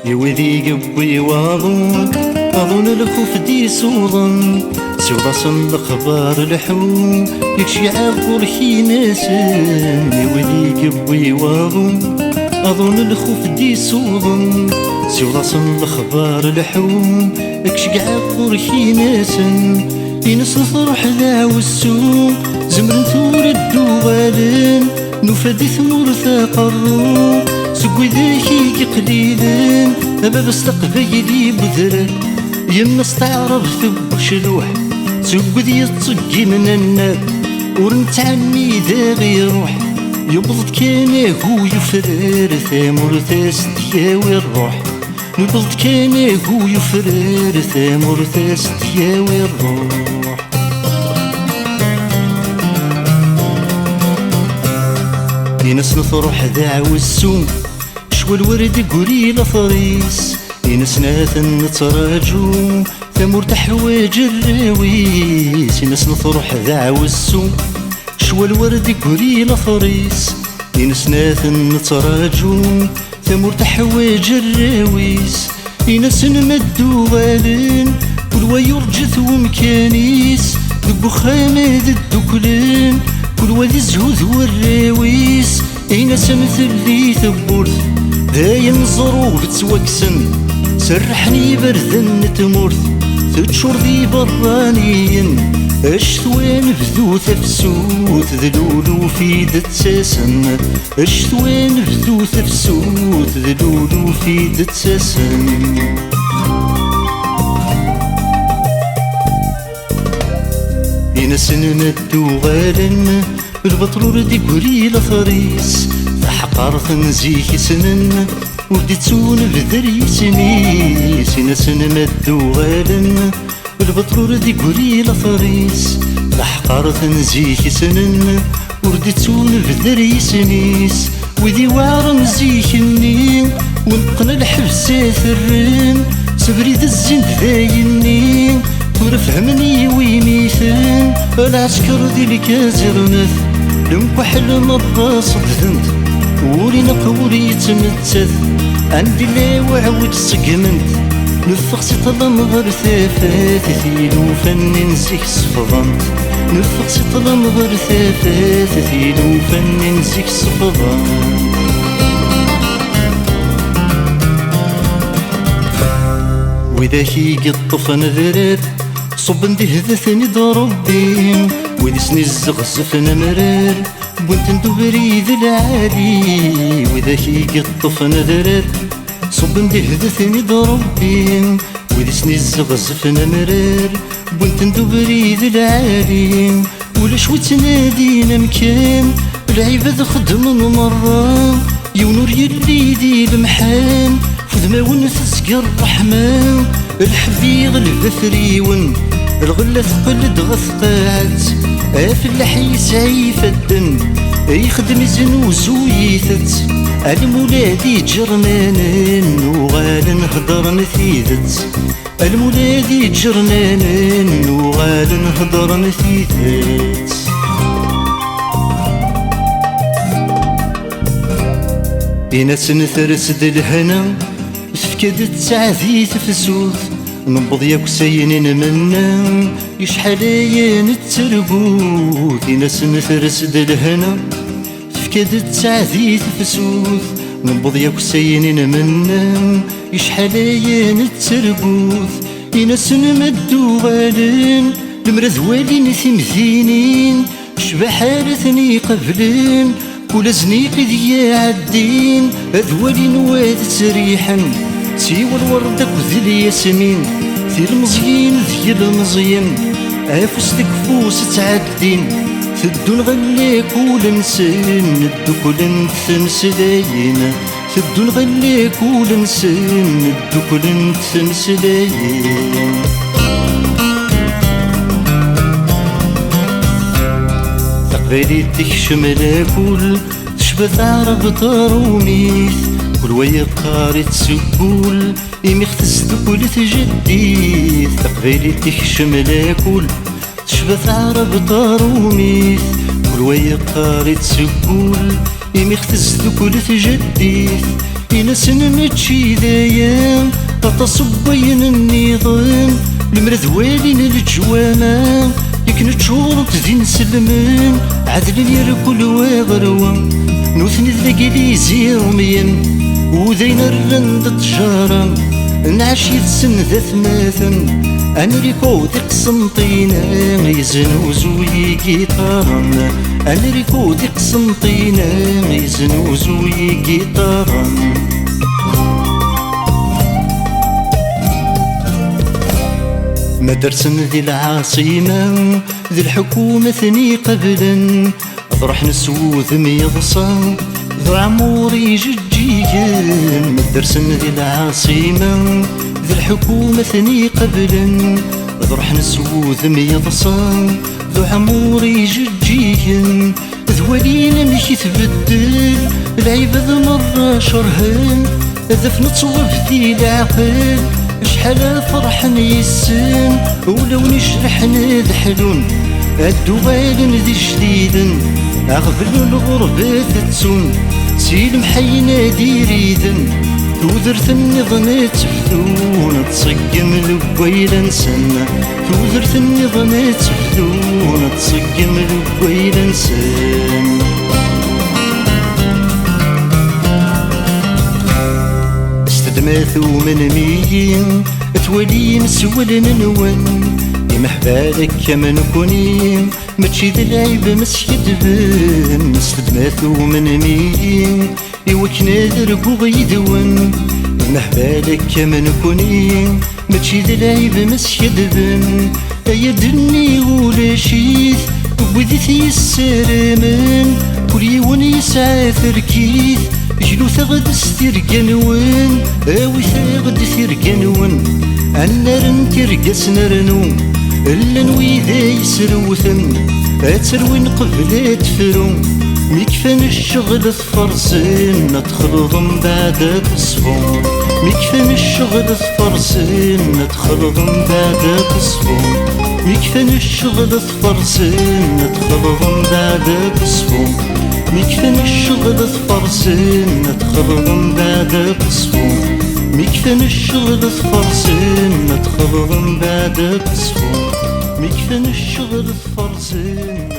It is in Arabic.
يوذي قبي واظن أظن الخوف دي سوضن سوضن الأخبار الحوم يكشي عبر حي ناسن يوذي قبي واظن أظن الخوف دي سوضن سوضن الأخبار الحوم يكشي عبر حي ناسن ينس نفرح ذا والسوم زمرن ثور الدوالن نفدي ثمور ثاقرو سقوي ذاكي قليلا أما بستقبيلي بذرة يما استعرض ثب شلوح سقوي ذي تصقي من النار ورنتعني ذا غيروح يبض كان هو يفرر ثامر ثاستياوي الروح يبض كان هو يفرر ثامر ثاستياوي الروح ينس نفرح ذا والسوم والورد قولي لفريس ينس ناثن نتراجو ثمور تحواج الراويس ينس نفرح ذا والسوم شوى الورد قولي لفريس ينس ناثن نتراجو ثمور تحواج الراويس ينس نمدو غالين كل ويرجث ومكانيس دبو خامد الدكلين كل وذي الزهوذ والراويس ينس مثل لي ثبورث دايم ظروف تسوكسن سرحني برذن تمورث تتشور ذي برانيين اشثوان بذو تفسوث ذلولو في دتساسن اشثوان بذو تفسوث ذلولو في دتساسن ينسن ندو غالن البطرور دي قولي لفريس حقرت نزيك سنن وديتون بذري سنيس ينسن مدو غالن البطرور دي قولي لفريس حقرت نزيك سنن ورديتون بذري سنيس وذي وعر نزيك النين ونقنا الحبسات الرين صبري ذا الزين ذاينين ورفهمني ويميثن العسكر دي الكازرنث لمكحل مضى صدفنت ولي نقولي يتمتث عندي لا وعود سقمنت نفخ سطلم غير ثافات ثيلو فن نسيك صفضنت نفخ سطلم غير ثافات ثيلو فن نسيك صفضنت وإذا هي قطف نذرات صب ندهذثني ضربين وإذا سني الزغزف نمرار بنت ندبري ذا العالي وإذا هي قطف نذرات صب ندهذثني ضربين وإذا سني الزغزف نمرار بنت ندبري ذا العالي ولا شوي تنادينا مكان العباد خدم مرة يونور يلي ذي المحان فذما ونثسق الرحمن الحبي غلب ثريون الغلة ثقل غثقات افلح يسعي فدن يخدم زنوس ويثت المولادي جرنان وغال نهضر نثيثت المولادي جرنان وغال نهضر نثيثت يناس نثرس الهنا فكدت ساعتي تفسوث نبض ياك ساينين منا يشحالين التربوث يناس نثرس الهنا فكدت ساعتي تفسوث نبض ياك ساينين منا يشحالين التربوث يناس نمدو غالين المرذ والين ثمثينين شبحالثني قبلين كل زنيق ذي عدين أذولي نواد تريحا سيوى الوردك وذي الياسمين ذي المزيين ذي المزيين عفوس تكفوس تعدين ثدون غليك ولنسين الدكولن تمسلاين ثدون غليك ولنسين الدكولن تمسلاين تقبالي تكشم لاكل تشبث عرب طاروميث كل ويا بقاري تسقول يميخ تصدق ولا تجديث تقبالي تكشم لاكل تشبث عرب طاروميث كل ويقاري تسقول إمي اختزت كل تجديث إنسن متشي ذايا أتصبين النظام المرذ والين الجوانا يكن تشور تزين سلمان عدل يركل وغروان نوثني ذاكي زيومين وذين الرند تجارا نعشي السن ذا ثماثا أنا ريكو دي قسنطينة يزنوزو يجيطارا أنا ريكو دي قسنطينة يزنوزو يجيطارا مدرسة ذي العاصمة ذي الحكومة ثني قبلا ضرح نسوذ ميضصا ذو عموري ججيا مدرسة ذي العاصمة ذي الحكومة ثني قبلا ضرح نسوذ ميضصا ذو عموري ججيا ذوالينا مشي تبدل العباد مرة شرهان ذف نتصوف ذي العقل شحال فرح يسن ولو نشرح نذحلون الدوال ذي جديد أغفل الغربة تتسون سيل محينا ديريدن توذرت النظام تفذون تصقم الويل نسن توذرت النظام تفذون تصقم الويل نسن استدماثو من مين توالي مسول ننون يمحبالك كما نكوني ماشي ذا العيب مسيد بن استدماثو من مين يوكنا دربو غيدون يمحبالك كما نكوني ماشي ذا العيب مسيد بن يا دني ولا شيث وذيث يسرمن كل يوم يسعى تركيث جلو ثغد سترقنون اوي ثغد ثرقنون النار نترقس نرنو الا نويذا يسروثن اتروين قبل تفرو ميكفان الشغل تفرسن تخلطن بعد تصفون ميكفان الشغل تفرسن تخلطن بعد تصفون ميكفان الشغل تفرسن تخلطن بعد تصفون ميكفان الشغل تفرسن تخلطن بعد تصفون ميكفان الشغل تفرسن تخلطن بعد تصفون ميكفان الشغل تفرسن